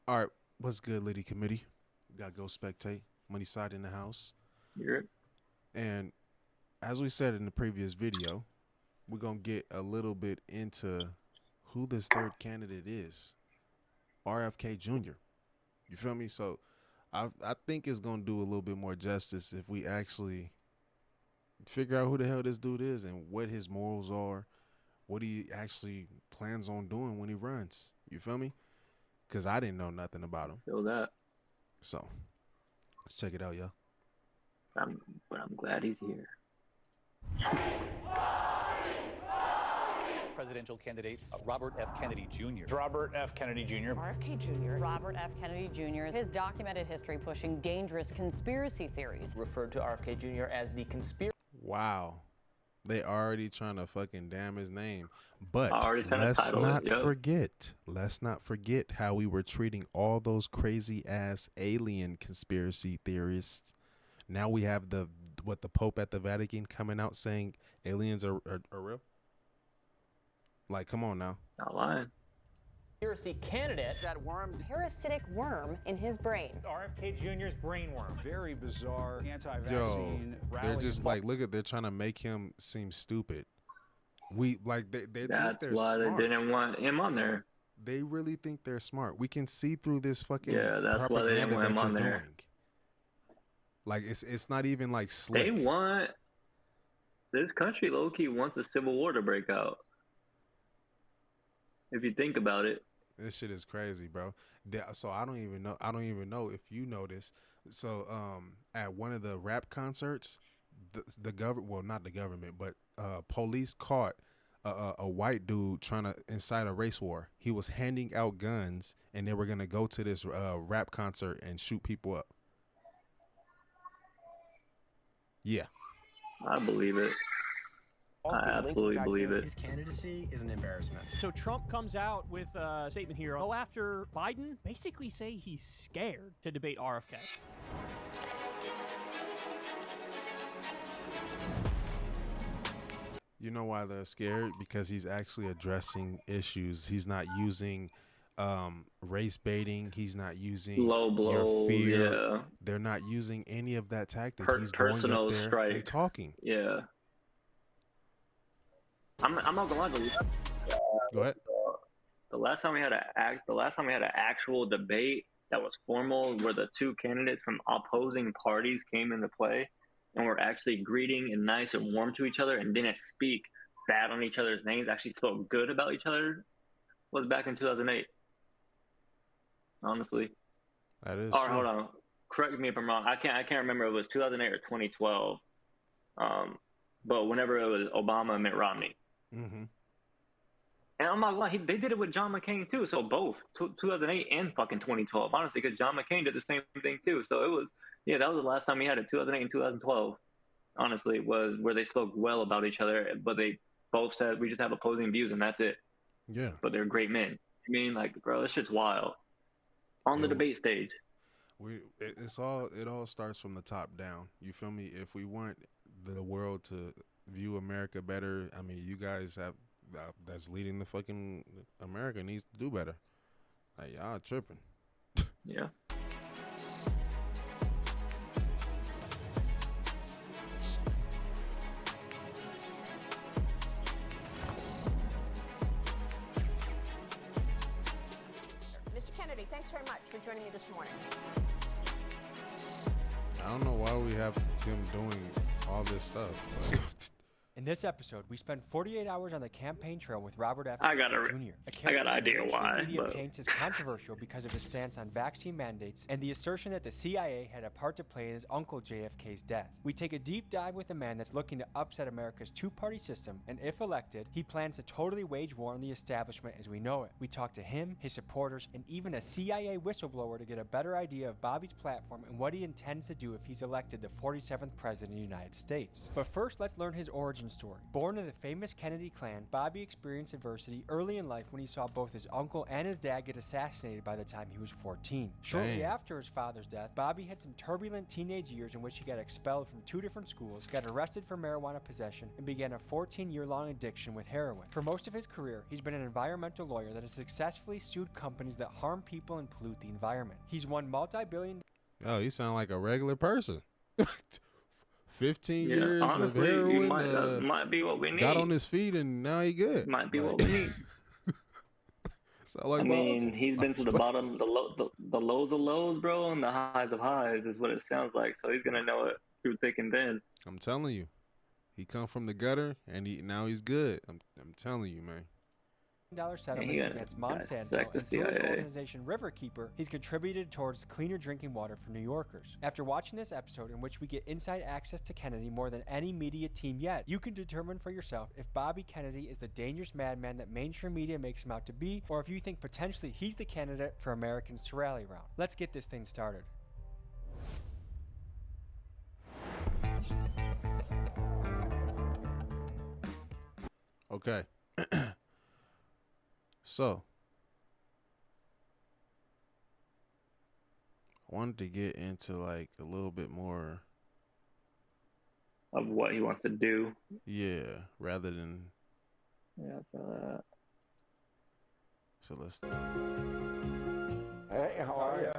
All right, what's good, Liddy Committee? We got Go Spectate, Money Side in the house. You're And as we said in the previous video, we're going to get a little bit into who this third candidate is, RFK Jr. You feel me? So I think it's going to do a little bit more justice if we actually figure out who the hell this dude is and what his morals are, what he actually plans on doing when he runs. You feel me? Because I didn't know nothing about him. feel that. So let's check it out, y'all. But I'm glad he's here. Presidential candidate Robert F. Kennedy Jr. Robert F. Kennedy Jr. RFK Jr. Robert F. Kennedy Jr. His documented history pushing dangerous conspiracy theories. Referred to RFK Jr. as the conspiracy. Wow. They already trying to fucking damn his name. But let's not forget how we were treating all those crazy ass alien conspiracy theorists. Now we have the Pope at the Vatican coming out saying aliens are real. Like, come on now. Not lying. Conspiracy candidate. That worm. Parasitic worm in his brain. RFK Jr.'s brainworm. Very bizarre Yo, anti-vaccine they're rally. just like, look at, they're trying to make him seem stupid. We like they think That's they're why smart. they didn't want him on there. They really think they're smart. We can see through this fucking That's why they didn't propaganda want him that on you're there. doing. Like it's not even like slick. They want this country low key wants a civil war to break out. If you think about it. This shit is crazy, bro. So I don't even know if you know this. So at one of the rap concerts, the government, well, not the government, but police caught a white dude trying to incite a race war. He was handing out guns, and they were gonna go to this rap concert and shoot people up. Yeah, I believe it. I absolutely believe it. His candidacy is an embarrassment. So Trump comes out with a statement here. Go after Biden, basically say he's scared to debate RFK. you know why they're scared? Because he's actually addressing issues. He's not using race baiting. He's not using Low blow. your fear. Yeah. They're not using any of that tactic. He's going Personal up there strike. and talking. Yeah. I'm not gonna lie. Go ahead. The last time we had an actual debate that was formal, where the two candidates from opposing parties came into play and were actually greeting and nice and warm to each other and didn't speak bad on each other's names, actually spoke good about each other, was back in 2008. Honestly. That is Or true. hold on. Correct me if I'm wrong. I can't remember if it was 2008 or 2012. But whenever it was Obama and Mitt Romney. Mm-hmm. And I'm not gonna lie, they did it with John McCain too. So both 2008 and fucking 2012, honestly, because John McCain did the same thing too. So it was, that was the last time we had it, 2008 and 2012. Honestly, was where they spoke well about each other, but they both said we just have opposing views and that's it. Yeah. But they're great men. I mean, like, bro, this shit's wild. On the debate stage. It all starts from the top down. You feel me? If we want the world to view America better, I mean, you guys have that's leading the fucking America needs to do better. Like, y'all tripping. Yeah. Mr. Kennedy, thanks very much for joining me this morning. I don't know why we have him doing all this stuff. Like, In this episode, we spend 48 hours on the campaign trail with Robert F. I got Jr. I got an idea who why. the media But... paints as controversial because of his stance on vaccine mandates and the assertion that the CIA had a part to play in his uncle JFK's death. We take a deep dive with a man that's looking to upset America's two-party system, and if elected, he plans to totally wage war on the establishment as we know it. We talk to him, his supporters, and even a CIA whistleblower to get a better idea of Bobby's platform and what he intends to do if he's elected the 47th president of the United States. But first, let's learn his origin story. Born in the famous Kennedy clan, Bobby experienced adversity early in life when he saw both his uncle and his dad get assassinated by the time he was 14. Shortly after his father's death, Bobby had some turbulent teenage years in which he got expelled from 2 different schools, got arrested for marijuana possession, and began a 14-year-long addiction with heroin. For most of his career, he's been an environmental lawyer that has successfully sued companies that harm people and pollute the environment. He's won multi-billion... Oh, you sound like a regular person. 15 Yeah, years honestly, of heroin. that might be what we need. Got on his feet and now he good. Might be what we need. Sound like I my mean, uncle. he's been to the bottom, the lows of lows, bro, and the highs of highs is what it sounds like. So he's gonna know it through thick and thin. I'm telling you, he come from the gutter and now he's good. I'm telling you, man. Settlements against Monsanto, and through his organization Riverkeeper, he's contributed towards cleaner drinking water for New Yorkers. After watching this episode, in which we get inside access to Kennedy more than any media team yet, you can determine for yourself if Bobby Kennedy is the dangerous madman that mainstream media makes him out to be, or if you think potentially he's the candidate for Americans to rally around. Let's get this thing started. Okay. So, I wanted to get into like a little bit more of what he wants to do. Yeah, rather than. Yeah, I feel that. So let's. Hey, how are you?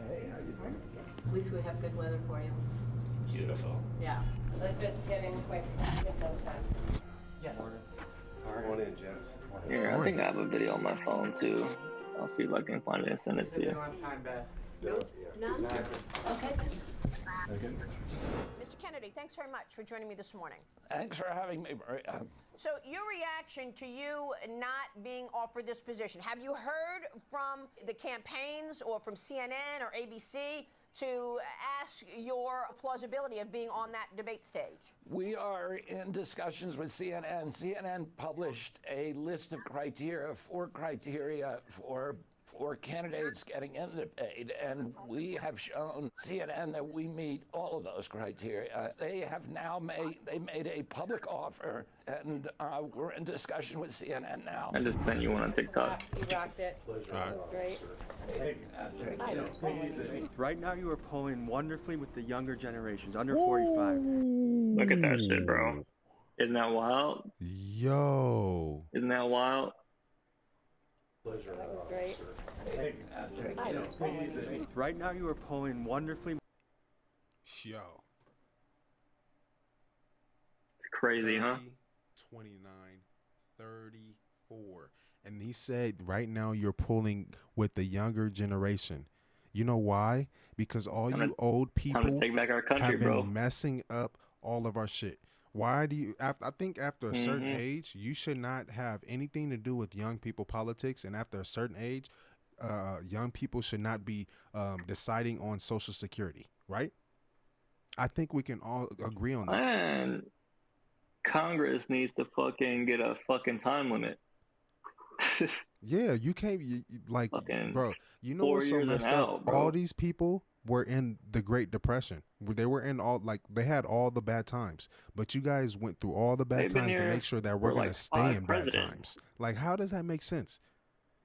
Hey, how you doing? At least we have good weather for you. Beautiful. Yeah. Let's just get in quick. Get those done. Yes. Morning. Come on in, gents. Yeah, I think I have a video on my phone too. I'll see if I can find it and send it to you. On time, Beth. Nope. None? Okay. Mr. Kennedy, thanks very much for joining me this morning. Thanks for having me, Maria. So your reaction to you not being offered this position, have you heard from the campaigns or from CNN or ABC to ask your plausibility of being on that debate stage? We are in discussions with CNN. CNN published a list of criteria, 4 criteria for candidates getting in the debate, and we have shown CNN that we meet all of those criteria. They have now made a public offer, and we're in discussion with CNN now. I just sent you one on TikTok. You rocked it. That was great. Right now you are polling wonderfully with the younger generations, under 45. Look at that shit, bro. Isn't that wild? Yo. Isn't that wild? That was great. Right now you are polling wonderfully. Yo. It's crazy, 30, huh? 29, 34. And he said right now you're pulling with the younger generation. You know why? Because all you old people take back our country, have been bro. messing up all of our shit. Why do you? I think after a certain age, you should not have anything to do with young people politics. And after a certain age, young people should not be deciding on Social Security, right? I think we can all agree on that. And Congress needs to fucking get a fucking time limit. Yeah, you can't like, bro. You know 4 what's so years messed and up? out, bro. All these people were in the Great Depression. They were in all they had all the bad times. But you guys went through all the bad times to make sure that we're gonna stay in bad times. Like, how does that make sense?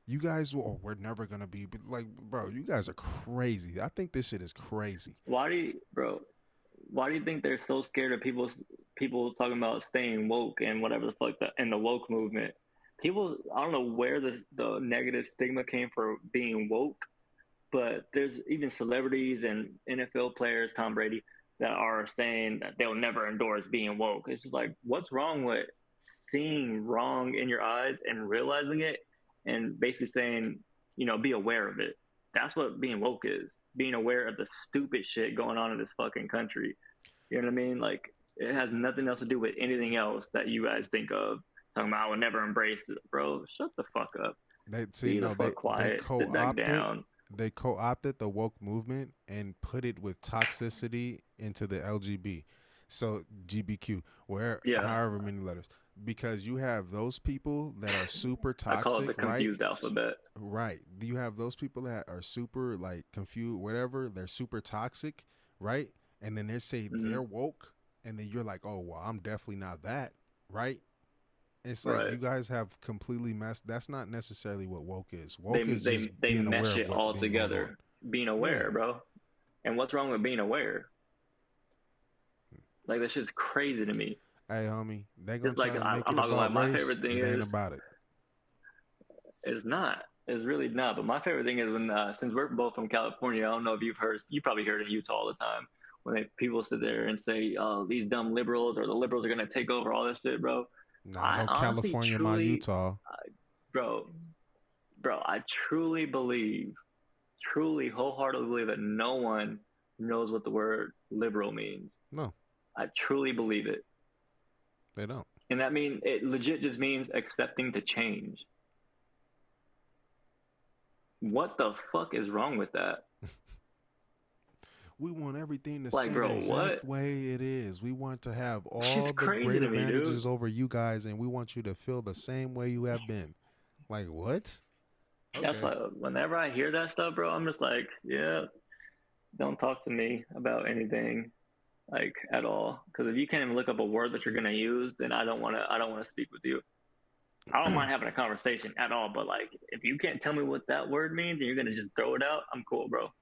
You guys, we're never gonna be like, bro. You guys are crazy. I think this shit is crazy. Why do you think they're so scared of people talking about staying woke and whatever the fuck and the woke movement? People, I don't know where the negative stigma came for being woke, but there's even celebrities and NFL players, Tom Brady, that are saying that they'll never endorse being woke. It's just like, what's wrong with seeing wrong in your eyes and realizing it and basically saying, be aware of it? That's what being woke is. Being aware of the stupid shit going on in this fucking country. You know what I mean? Like, it has nothing else to do with anything else that you guys think of. Talking about I would never embrace it, bro. Shut the fuck up. Be the fuck quiet. Sit back down. They co-opted the woke movement and put it with toxicity into the LGB, so GBQ, however many letters. Because you have those people that are super toxic, I call it the confused alphabet. Right. You have those people that are super like confused, whatever. They're super toxic, right? And then they say they're woke, and then you're like, oh well, I'm definitely not that. right? It's like Right. you guys have completely messed. That's not necessarily what woke is. Woke is They just they being aware mesh of it what's all being going on. together. Being aware, Yeah. bro. And what's wrong with being aware? Like that shit's crazy to me. Hey, homie, they gonna It's like try to make I'm it not gonna lie. about My race. favorite thing It ain't is about it. it's not. It's really not. But my favorite thing is when since we're both from California, I don't know if you've heard. You probably heard in Utah all the time when people sit there and say, "Oh, these dumb liberals," or "the liberals are gonna take over all this shit," bro. Nah, I no honestly, California, my truly, Utah. bro, I truly believe, truly, wholeheartedly believe that no one knows what the word liberal means. No, I truly believe it. they don't. And that means it legit just means accepting to change. What the fuck is wrong with that? We want everything to Like, stay the bro, exact what? way it is. We want to have Shit's all the crazy great to me, dude. advantages over you guys, and we want you to feel the same way you have been. Like, what? That's Okay. why whenever I hear that stuff, bro, I'm just like, yeah, don't talk to me about anything, like at all. Because if you can't even look up a word that you're gonna use, then I don't wanna speak with you. I don't mind having a conversation at all, but like if you can't tell me what that word means and you're gonna just throw it out, I'm cool, bro.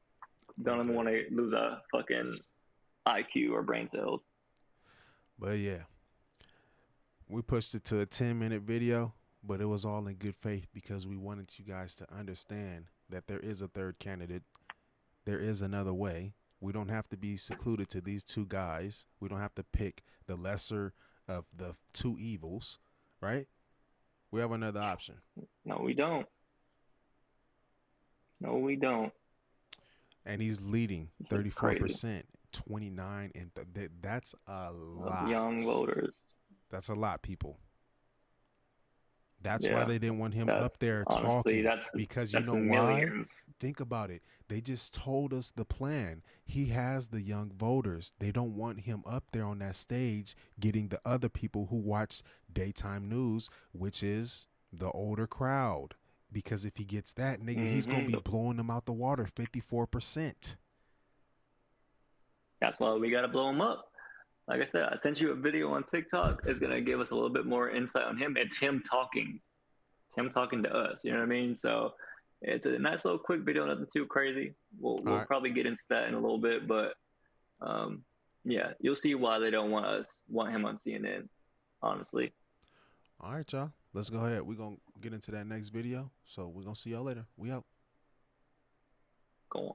Don't even want to lose a fucking IQ or brain cells. But yeah, we pushed it to a 10-minute video, but it was all in good faith because we wanted you guys to understand that there is a third candidate. There is another way. We don't have to be secluded to these two guys. We don't have to pick the lesser of the two evils, right? We have another option. No, we don't. No, we don't. And he's leading It's crazy. 34%, 29, and that's a lot. Of young voters. That's a lot, people. That's why Yeah, they didn't want him that's up there honestly talking. Because you that's know why? millions. Think about it. They just told us the plan. He has the young voters. They don't want him up there on that stage getting the other people who watch daytime news, which is the older crowd. Because if he gets that, nigga, he's going to be blowing them out the water 54%. That's why we got to blow him up. Like I said, I sent you a video on TikTok. It's going to give us a little bit more insight on him. It's him talking. It's him talking to us. You know what I mean? So it's a nice little quick video, nothing too crazy. We'll probably get into that in a little bit, but yeah, you'll see why they don't want him on CNN, honestly. All right, y'all. Let's go ahead. We're going to get into that next video. So we're going to see y'all later. We out.